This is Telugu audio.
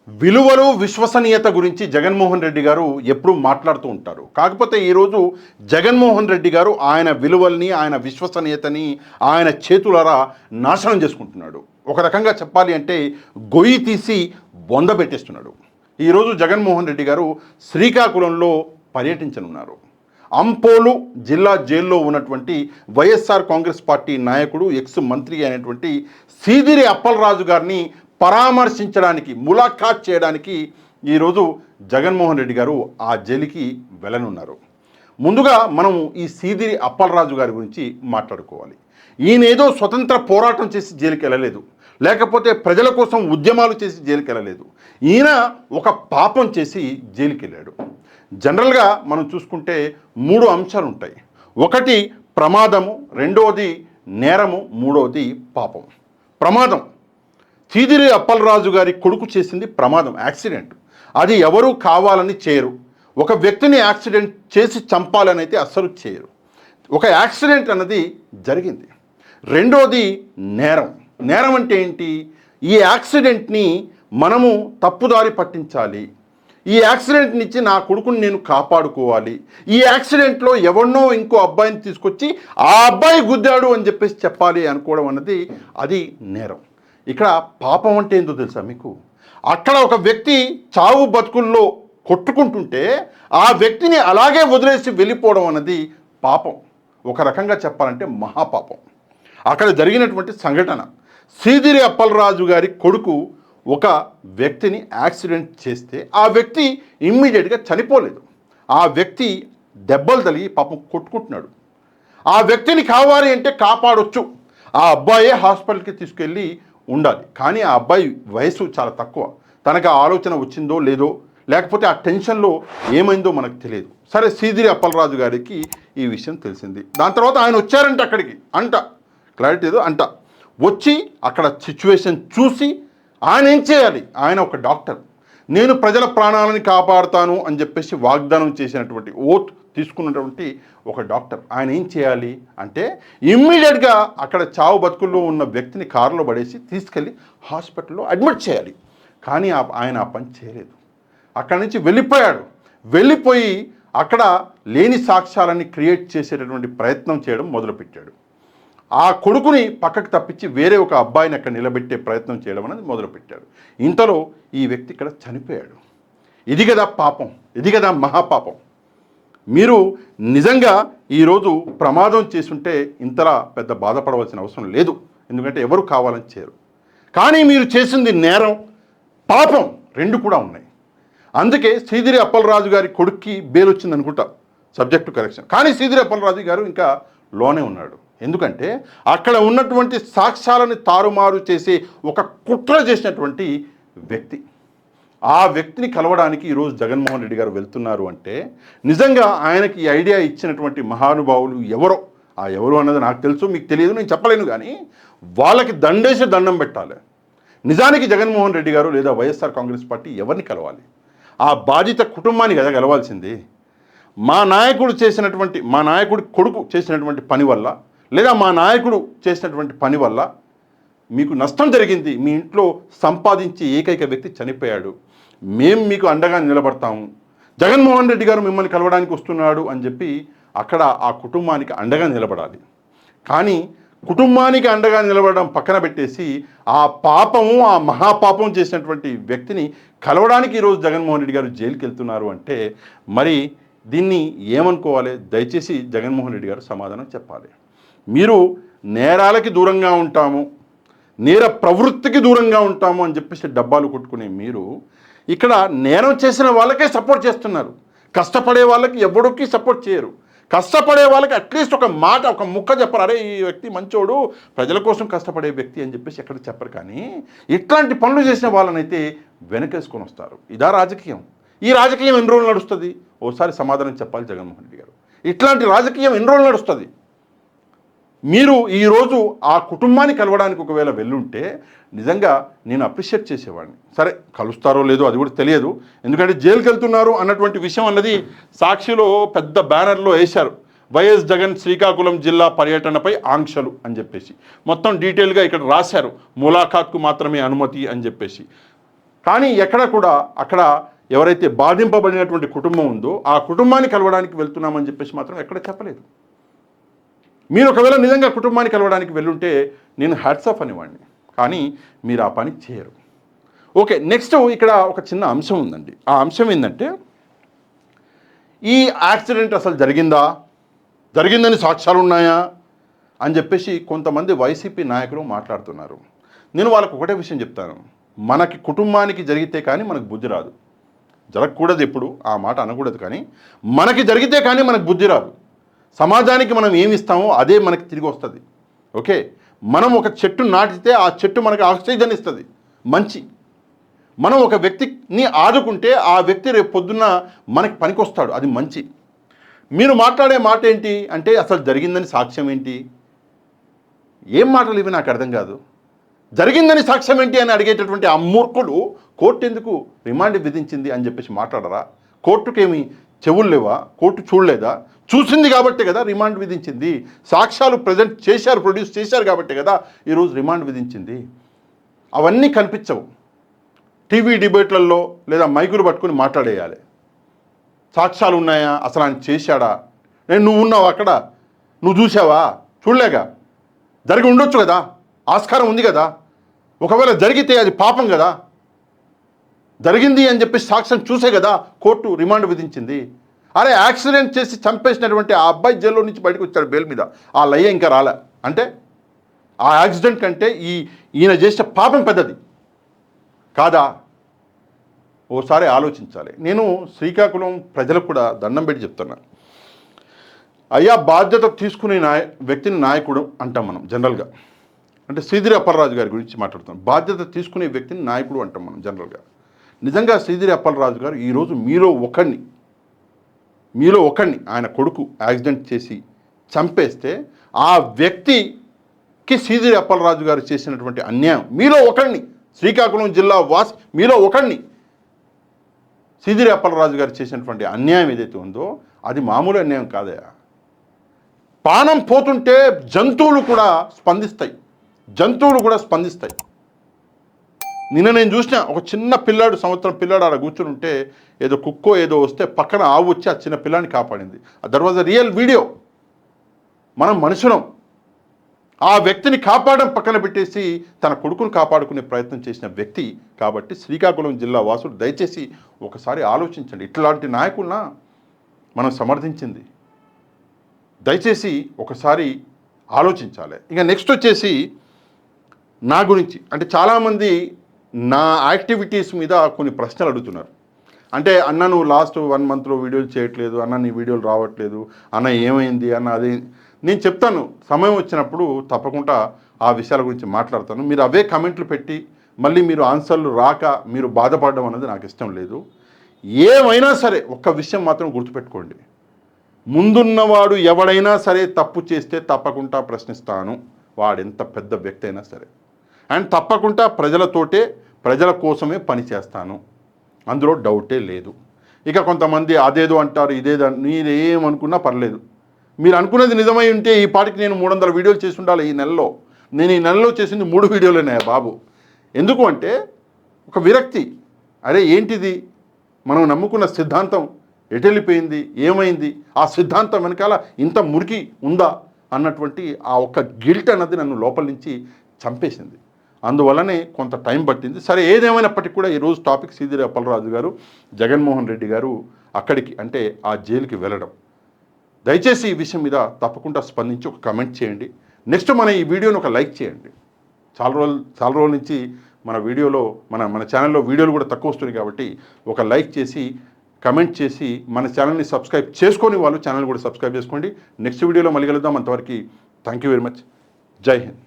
విలువలు విశ్వసనీయత గురించి జగన్మోహన్ రెడ్డి గారు ఎప్పుడూ మాట్లాడుతూ ఉంటారు. కాకపోతే ఈరోజు జగన్మోహన్ రెడ్డి గారు ఆయన విలువల్ని, ఆయన విశ్వసనీయతని ఆయన చేతులారా నాశనం చేసుకుంటున్నాడు. ఒక రకంగా చెప్పాలి అంటే గొయ్యి తీసి బొంద పెట్టేస్తున్నాడు. ఈరోజు జగన్మోహన్ రెడ్డి గారు శ్రీకాకుళంలో పర్యటించనున్నారు. అంపోలు జిల్లా జైల్లో ఉన్నటువంటి వైఎస్ఆర్ కాంగ్రెస్ పార్టీ నాయకుడు ఎక్స్ మంత్రి అయినటువంటి సీదిరి అప్పలరాజు గారిని పరామర్శించడానికి, ములాఖాత్ చేయడానికి ఈరోజు జగన్మోహన్ రెడ్డి గారు ఆ జైలుకి వెళ్ళనున్నారు. ముందుగా మనం ఈ సీదిరి అప్పలరాజు గారి గురించి మాట్లాడుకోవాలి. ఈయన ఏదో స్వతంత్ర పోరాటం చేసి జైలుకి వెళ్ళలేదు, లేకపోతే ప్రజల కోసం ఉద్యమాలు చేసి జైలుకి వెళ్ళలేదు. ఈయన ఒక పాపం చేసి జైలుకి వెళ్ళాడు. జనరల్గా మనం చూసుకుంటే 3 అంశాలు ఉంటాయి. ఒకటి ప్రమాదము, రెండవది నేరము, మూడవది పాపం. ప్రమాదం, సీదిరి అప్పలరాజు గారి కొడుకు చేసింది ప్రమాదం, యాక్సిడెంట్. అది ఎవరూ కావాలని చేయరు. ఒక వ్యక్తిని యాక్సిడెంట్ చేసి చంపాలని అయితే అస్సలు చేయరు. ఒక యాక్సిడెంట్ అన్నది జరిగింది. రెండోది నేరం. నేరం అంటే ఏంటి? ఈ యాక్సిడెంట్ని మనము తప్పుదారి పట్టించాలి, ఈ యాక్సిడెంట్ నుంచి నా కొడుకుని నేను కాపాడుకోవాలి, ఈ యాక్సిడెంట్లో ఎవరినో ఇంకో అబ్బాయిని తీసుకొచ్చి ఆ అబ్బాయి గుద్దాడు అని చెప్పేసి చెప్పాలి అనుకోవడం అన్నది అది నేరం. ఇక్కడ పాపం అంటే ఏందో తెలుసా మీకు? అక్కడ ఒక వ్యక్తి చావు బతుకుల్లో కొట్టుకుంటుంటే ఆ వ్యక్తిని అలాగే వదిలేసి వెళ్ళిపోవడం అన్నది పాపం. ఒక రకంగా చెప్పాలంటే మహాపాపం. అక్కడ జరిగినటువంటి సంఘటన, సీదిరి అప్పలరాజు గారి కొడుకు ఒక వ్యక్తిని యాక్సిడెంట్ చేస్తే ఆ వ్యక్తి ఇమ్మీడియట్గా చనిపోలేదు. ఆ వ్యక్తి దెబ్బలు తగిలి పాపం కొట్టుకుంటున్నాడు. ఆ వ్యక్తిని కావాలి అంటే కాపాడొచ్చు, ఆ అబ్బాయే హాస్పిటల్కి తీసుకెళ్ళి ఉండాలి. కానీ ఆ అబ్బాయి వయసు చాలా తక్కువ, తనకు ఆ ఆలోచన వచ్చిందో లేదో, లేకపోతే ఆ టెన్షన్లో ఏమైందో మనకు తెలియదు. సరే, సీదిరి అప్పలరాజు గారికి ఈ విషయం తెలిసింది. దాని తర్వాత ఆయన వచ్చారంటే అక్కడికి క్లారిటీ ఏదో వచ్చి అక్కడ సిచ్యువేషన్ చూసి ఆయన ఏం చేయాలి? ఆయన ఒక డాక్టర్, నేను ప్రజల ప్రాణాలను కాపాడుతాను అని చెప్పేసి వాగ్దానం చేసినటువంటి, ఓత్ తీసుకున్నటువంటి ఒక డాక్టర్. ఆయన ఏం చేయాలి అంటే ఇమ్మీడియట్గా అక్కడ చావు బతుకుల్లో ఉన్న వ్యక్తిని కారులో పడేసి తీసుకెళ్ళి హాస్పిటల్లో అడ్మిట్ చేయాలి. కానీ ఆయన ఆ పని చేయలేదు. అక్కడి నుంచి వెళ్ళిపోయి అక్కడ లేని సాక్ష్యాలని క్రియేట్ చేసేటటువంటి ప్రయత్నం చేయడం మొదలుపెట్టాడు. ఆ కొడుకుని పక్కకు తప్పించి వేరే ఒక అబ్బాయిని అక్కడ నిలబెట్టే ప్రయత్నం చేయడం అనేది మొదలుపెట్టాడు. ఇంతలో ఈ వ్యక్తి ఇక్కడ చనిపోయాడు. ఇది కదా పాపం, ఇది కదా మహాపాపం. మీరు నిజంగా ఈరోజు ప్రమాదం చేసుంటే ఇంతలా పెద్ద బాధపడవలసిన అవసరం లేదు, ఎందుకంటే ఎవరు కావాలని చేయరు. కానీ మీరు చేసింది నేరం, పాపం రెండు కూడా ఉన్నాయి. అందుకే సీదిరి అప్పలరాజు గారి కొడుక్కి బెయిల్ వచ్చింది అనుకుంటా, సబ్జెక్టు కరెక్షన్. కానీ సీదిరి అప్పలరాజు గారు ఇంకా లోనే ఉన్నాడు. ఎందుకంటే అక్కడ ఉన్నటువంటి సాక్ష్యాలను తారుమారు చేసి ఒక కుట్ర చేసినటువంటి వ్యక్తి. ఆ వ్యక్తిని కలవడానికి ఈరోజు జగన్మోహన్ రెడ్డి గారు వెళ్తున్నారు అంటే నిజంగా ఆయనకి ఈ ఐడియా ఇచ్చినటువంటి మహానుభావులు ఎవరో, ఆ ఎవరు అన్నది నాకు తెలుసు, మీకు తెలియదు, నేను చెప్పలేను. కానీ వాళ్ళకి దండేసి దండం పెట్టాలి. నిజానికి జగన్మోహన్ రెడ్డి గారు లేదా వైఎస్ఆర్ కాంగ్రెస్ పార్టీ ఎవరిని కలవాలి? ఆ బాధిత కుటుంబాన్ని కదా కలవాల్సింది. మా నాయకుడి కొడుకు చేసినటువంటి పని వల్ల, లేదా మా నాయకుడు చేసినటువంటి పని వల్ల మీకు నష్టం జరిగింది, మీ ఇంట్లో సంపాదించి ఏకైక వ్యక్తి చనిపోయాడు, మేము మీకు అండగా నిలబడతాము, జగన్మోహన్ రెడ్డి గారు మిమ్మల్ని కలవడానికి వస్తున్నాడు అని చెప్పి అక్కడ ఆ కుటుంబానికి అండగా నిలబడాలి. కానీ కుటుంబానికి అండగా నిలబడడం పక్కన పెట్టేసి ఆ పాపము, ఆ మహాపాపం చేసినటువంటి వ్యక్తిని కలవడానికి ఈరోజు జగన్మోహన్ రెడ్డి గారు జైలుకి వెళ్తున్నారు అంటే మరి దీన్ని ఏమనుకోవాలి? దయచేసి జగన్మోహన్ రెడ్డి గారు సమాధానం చెప్పాలి. మీరు నేరాలకి దూరంగా ఉంటాము, నేర ప్రవృత్తికి దూరంగా ఉంటాము అని చెప్పేసి డబ్బాలు కొట్టుకునే మీరు ఇక్కడ నేరం చేసిన వాళ్ళకే సపోర్ట్ చేస్తున్నారు. కష్టపడే వాళ్ళకి ఎవరికి సపోర్ట్ చేయరు. కష్టపడే వాళ్ళకి అట్లీస్ట్ ఒక మాట, ఒక ముక్క చెప్పరు, అరే ఈ వ్యక్తి మంచోడు, ప్రజల కోసం కష్టపడే వ్యక్తి అని చెప్పేసి ఎక్కడ చెప్పరు. కానీ ఇట్లాంటి పనులు చేసిన వాళ్ళనైతే వెనకేసుకొని వస్తారు. ఇదా రాజకీయం? ఈ రాజకీయం ఎన్ని రోజులు నడుస్తుంది? ఓసారి సమాధానం చెప్పాలి జగన్మోహన్ రెడ్డి గారు. ఇట్లాంటి రాజకీయం ఎన్ని రోజులు నడుస్తుంది? మీరు ఈరోజు ఆ కుటుంబాన్ని కలవడానికి ఒకవేళ వెళ్ళుంటే నిజంగా నేను అప్రిషియేట్ చేసేవాడిని. సరే, కలుస్తారో లేదో అది కూడా తెలియదు, ఎందుకంటే జైలుకి వెళ్తున్నారు అన్నటువంటి విషయం అన్నది సాక్షిలో పెద్ద బ్యానర్లో వేశారు. వైఎస్ జగన్ శ్రీకాకుళం జిల్లా పర్యటనపై ఆంక్షలు అని చెప్పేసి మొత్తం డీటెయిల్గా ఇక్కడ రాశారు. ములాఖాత్కు మాత్రమే అనుమతి అని చెప్పేసి. కానీ ఎక్కడ కూడా అక్కడ ఎవరైతే బాధింపబడినటువంటి కుటుంబం ఉందో ఆ కుటుంబాన్ని కలవడానికి వెళ్తున్నామని చెప్పేసి మాత్రం ఎక్కడ చెప్పలేదు. మీరు ఒకవేళ నిజంగా కుటుంబాన్ని కలవడానికి వెళ్ళుంటే నేను హ్యాట్స్ ఆఫ్ అనేవాడిని. కానీ మీరు ఆ పని చేయరు. ఓకే, నెక్స్ట్ ఇక్కడ ఒక చిన్న అంశం ఉందండి. ఆ అంశం ఏంటంటే, ఈ యాక్సిడెంట్ అసలు జరిగిందని సాక్ష్యాలు ఉన్నాయా అని చెప్పేసి కొంతమంది వైసీపీ నాయకులు మాట్లాడుతున్నారు. నేను వాళ్ళకు ఒకటే విషయం చెప్తాను, మనకి కుటుంబానికి జరిగితే కానీ మనకు బుద్ధి రాదు. జరగకూడదు, ఎప్పుడు ఆ మాట అనకూడదు, కానీ మనకి జరిగితే కానీ మనకు బుద్ధి రాదు. సమాజానికి మనం ఏమి ఇస్తామో అదే మనకి తిరిగి వస్తుంది. ఓకే, మనం ఒక చెట్టు నాటితే ఆ చెట్టు మనకి ఆక్సిజన్ ఇస్తుంది, మంచి. మనం ఒక వ్యక్తిని ఆదుకుంటే ఆ వ్యక్తి రేపు పొద్దున్న మనకి పనికొస్తాడు, అది మంచి. మీరు మాట్లాడే మాట ఏంటి అంటే, అసలు జరిగిందని సాక్ష్యం ఏంటి? ఏం మాటలు ఇవి నాకు అర్థం కాదు. జరిగిందని సాక్ష్యం ఏంటి అని అడిగేటటువంటి ఆ మూర్ఖులు కోర్టు ఎందుకు రిమాండ్ విధించింది అని చెప్పేసి మాట్లాడరా? కోర్టుకేమి చెవులు లేవా? కోర్టు చూడలేదా? చూసింది కాబట్టే కదా రిమాండ్ విధించింది. సాక్ష్యాలు ప్రొడ్యూస్ చేశారు కాబట్టే కదా ఈరోజు రిమాండ్ విధించింది. అవన్నీ కనిపించవు. టీవీ డిబేట్లలో లేదా మైకులు పట్టుకుని మాట్లాడేయాలి. సాక్ష్యాలు ఉన్నాయా, అసలు ఆయన చేశాడా, నువ్వు ఉన్నావు అక్కడ, నువ్వు చూసావా? చూడలేగా, జరిగి ఉండొచ్చు కదా, ఆస్కారం ఉంది కదా. ఒకవేళ జరిగితే అది పాపం కదా. జరిగింది అని చెప్పి సాక్ష్యం చూసే కదా కోర్టు రిమాండ్ విధించింది. అరే, యాక్సిడెంట్ చేసి చంపేసినటువంటి ఆ అబ్బాయి జైల్లో నుంచి బయటకు వచ్చాడు బెయిల్ మీద, ఆ లయ్య ఇంకా రాలే అంటే ఆ యాక్సిడెంట్ కంటే ఈయన చేసిన పాపం పెద్దది కాదా? ఓసారి ఆలోచించాలి. నేను శ్రీకాకుళం ప్రజలకు కూడా దండం పెట్టి చెప్తున్నా, అయ్యా, బాధ్యత తీసుకునే వ్యక్తిని నాయకుడు అంటాం మనం జనరల్గా. అంటే శ్రీధరి అప్పలరాజు గారి గురించి మాట్లాడుతాం. బాధ్యత తీసుకునే వ్యక్తిని నాయకుడు అంటాం మనం జనరల్గా. నిజంగా శ్రీధరి అప్పలరాజు గారు ఈరోజు మీలో ఒకడిని ఆయన కొడుకు యాక్సిడెంట్ చేసి చంపేస్తే ఆ వ్యక్తికి శ్రీధరి అప్పలరాజు గారు చేసినటువంటి అన్యాయం, మీలో ఒకడిని, శ్రీకాకుళం జిల్లా వాసి మీలో ఒకడిని శ్రీధరి అప్పలరాజు గారు చేసినటువంటి అన్యాయం ఏదైతే ఉందో అది మామూలు అన్యాయం కాదయా. ప్రాణం పోతుంటే జంతువులు కూడా స్పందిస్తాయి. నిన్న నేను చూసిన ఒక చిన్న పిల్లాడు, సంవత్సరం పిల్లాడు ఆడ కూర్చుని ఉంటే ఏదో కుక్కో ఏదో వస్తే పక్కన ఆవు వచ్చి ఆ చిన్న పిల్లాన్ని కాపాడింది. That was a real video. మనం మనుషులం. ఆ వ్యక్తిని కాపాడడం పక్కన పెట్టేసి తన కొడుకును కాపాడుకునే ప్రయత్నం చేసిన వ్యక్తి కాబట్టి శ్రీకాకుళం జిల్లా వాసులు దయచేసి ఒకసారి ఆలోచించండి. ఇట్లాంటి నాయకులన మనం సమర్థించింది, దయచేసి ఒకసారి ఆలోచించాలి. ఇక నెక్స్ట్ వచ్చేసి నా గురించి, అంటే చాలామంది నా యాక్టివిటీస్ మీద కొన్ని ప్రశ్నలు అడుగుతున్నారు. అంటే అన్న, నువ్వు లాస్ట్ 1 monthలో వీడియోలు చేయట్లేదు అన్న, నీ వీడియోలు రావట్లేదు అన్న, ఏమైంది అన్న. అది నేను చెప్తాను, సమయం వచ్చినప్పుడు తప్పకుండా ఆ విషయాల గురించి మాట్లాడతాను. మీరు అవే కమెంట్లు పెట్టి మళ్ళీ మీరు ఆన్సర్లు రాక మీరు బాధపడడం అనేది నాకు ఇష్టం లేదు. ఏమైనా సరే ఒక్క విషయం మాత్రం గుర్తుపెట్టుకోండి, ముందున్నవాడు ఎవడైనా సరే తప్పు చేస్తే తప్పకుండా ప్రశ్నిస్తాను, వాడెంత పెద్ద వ్యక్తి అయినా సరే. అండ్ తప్పకుండా ప్రజల కోసమే పని చేస్తాను, అందులో డౌటే లేదు. ఇక కొంతమంది అదేదో అంటారు, ఇదేదో, మీరు ఏమనుకున్నా పర్లేదు. మీరు అనుకున్నది నిజమై ఉంటే ఈ పాటికి నేను 300 వీడియోలు చేసి ఉండాలి ఈ నెలలో. నేను ఈ నెలలో చేసింది 3 వీడియోలేనే బాబు. ఎందుకు అంటే ఒక విరక్తి, అరే ఏంటిది, మనం నమ్ముకున్న సిద్ధాంతం ఎటెళ్ళిపోయింది, ఏమైంది, ఆ సిద్ధాంతం వెనకాల ఇంత మురికి ఉందా అన్నటువంటి ఆ ఒక్క గిల్ట్ అన్నది నన్ను లోపల నుంచి చంపేసింది. అందువల్లనే కొంత టైం పట్టింది. సరే, ఏదేమైనప్పటికీ కూడా ఈరోజు టాపిక్ శ్రీధరి అప్పలరాజు గారు, జగన్మోహన్ రెడ్డి గారు అక్కడికి అంటే ఆ జైలుకి వెళ్ళడం. దయచేసి ఈ విషయం మీద తప్పకుండా స్పందించి ఒక కమెంట్ చేయండి. నెక్స్ట్ మన ఈ వీడియోని ఒక లైక్ చేయండి. చాలా రోజుల నుంచి మన వీడియోలో మన ఛానల్లో వీడియోలు కూడా తక్కువ వస్తున్నాయి కాబట్టి ఒక లైక్ చేసి కమెంట్ చేసి మన ఛానల్ని సబ్స్క్రైబ్ చేసుకొని వాళ్ళు ఛానల్ కూడా సబ్స్క్రైబ్ చేసుకోండి. నెక్స్ట్ వీడియోలో మళ్ళీ కలుద్దాం. అంతవరకు థ్యాంక్ యూ వెరీ మచ్. జై హింద్.